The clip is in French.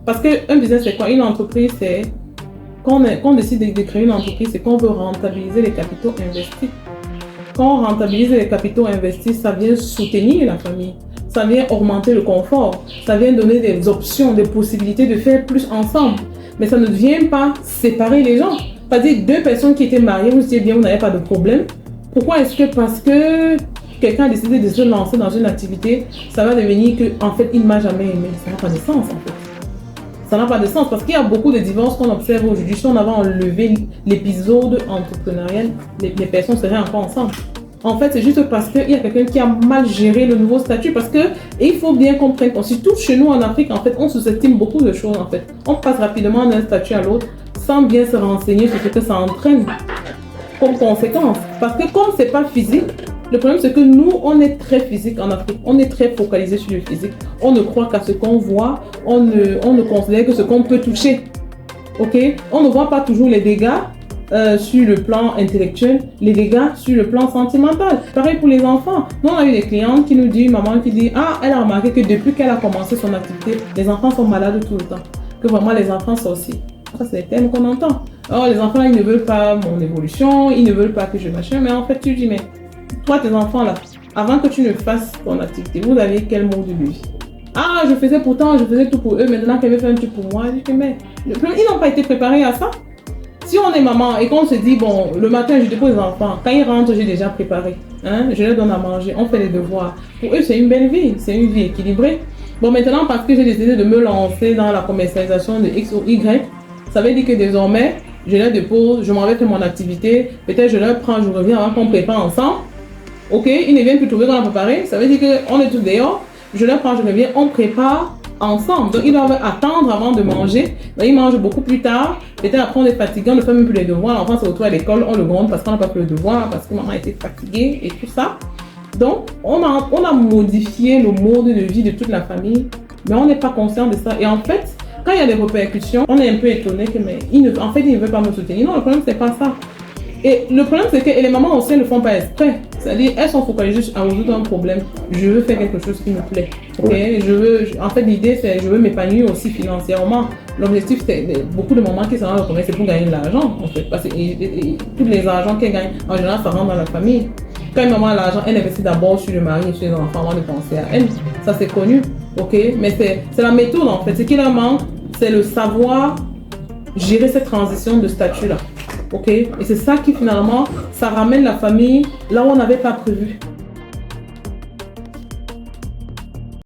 Parce qu'un business, c'est quoi? Une entreprise, c'est... Quand on décide de créer une entreprise, c'est qu'on veut rentabiliser les capitaux investis. Quand on rentabilise les capitaux investis, ça vient soutenir la famille. Ça vient augmenter le confort. Ça vient donner des options, des possibilités de faire plus ensemble. Mais ça ne vient pas séparer les gens. C'est-à-dire, deux personnes qui étaient mariées, vous disiez bien, vous n'avez pas de problème. Pourquoi est-ce que parce que quelqu'un a décidé de se lancer dans une activité, ça va devenir que, en fait, il ne m'a jamais aimé? Ça n'a pas de sens, en fait. Ça n'a pas de sens parce qu'il y a beaucoup de divorces qu'on observe aujourd'hui. Si on avait enlevé l'épisode entrepreneurial, les personnes seraient encore ensemble. En fait, c'est juste parce qu'il y a quelqu'un qui a mal géré le nouveau statut. Parce que, et il faut bien comprendre, surtout chez nous en Afrique, en fait, on sous-estime beaucoup de choses. En fait, on passe rapidement d'un statut à l'autre sans bien se renseigner sur ce que ça entraîne comme conséquence. Parce que comme c'est pas physique, le problème c'est que nous, on est très physique en Afrique. On est très focalisé sur le physique. On ne croit qu'à ce qu'on voit. On ne considère que ce qu'on peut toucher. Ok? On ne voit pas toujours les dégâts sur le plan intellectuel, les dégâts sur le plan sentimental. Pareil pour les enfants. Nous, on a eu des clientes qui nous disent, maman qui dit, ah, elle a remarqué que depuis qu'elle a commencé son activité, les enfants sont malades tout le temps. Que vraiment les enfants sont aussi. Ça, c'est les termes qu'on entend. Oh, les enfants, ils ne veulent pas mon évolution, ils ne veulent pas que je machin. Mais en fait, tu dis, mais toi, tes enfants là, avant que tu ne fasses ton activité, vous avez quel mode de vie? Ah, je faisais tout pour eux, maintenant qu'elle veut faire un truc pour moi, je dis, mais ils n'ont pas été préparés à ça. Si on est maman et qu'on se dit, bon, le matin, je dépose les enfants, quand ils rentrent, j'ai déjà préparé. Hein, je leur donne à manger, on fait les devoirs. Pour eux, c'est une belle vie, c'est une vie équilibrée. Bon, maintenant, parce que j'ai décidé de me lancer dans la commercialisation de X ou Y, ça veut dire que désormais, je leur dépose, je m'en vais faire mon activité, peut-être je leur prends, je reviens avant qu'on prépare ensemble. Ok, ils ne viennent plus trouver qu'on a préparé, ça veut dire qu'on est tous dehors, je leur prends, je reviens, on prépare ensemble. Donc ils doivent attendre avant de manger, donc ils mangent beaucoup plus tard, peut-être après on est fatigué, on ne fait même plus les devoirs, l'enfant se retrouve à l'école, on le gronde parce qu'on n'a pas fait le devoir, parce que maman a été fatiguée et tout ça. Donc on a modifié le mode de vie de toute la famille, mais on n'est pas conscient de ça. Et en fait, quand il y a des répercussions, on est un peu étonné que mais en fait, ils ne veulent pas me soutenir. Non, le problème, c'est pas ça. Et le problème, c'est que les mamans aussi ne le font pas exprès. C'est-à-dire, elles sont focalisées à résoudre un problème. Je veux faire quelque chose qui me plaît. Okay? En fait, l'idée, c'est je veux m'épanouir aussi financièrement. L'objectif, c'est beaucoup de mamans qui sont dans le commerce, c'est pour gagner de l'argent, en fait. Parce que tous les argents qu'elles gagnent, en général, ça rentre dans la famille. Quand une maman a l'argent, elle investit d'abord sur le mari et sur les enfants avant de penser à elle. Ça, c'est connu. Ok? Mais c'est la méthode, en fait. Ce qui leur manque, c'est le savoir gérer cette transition de statut-là. Ok? Et c'est ça qui, finalement, ça ramène la famille là où on n'avait pas prévu.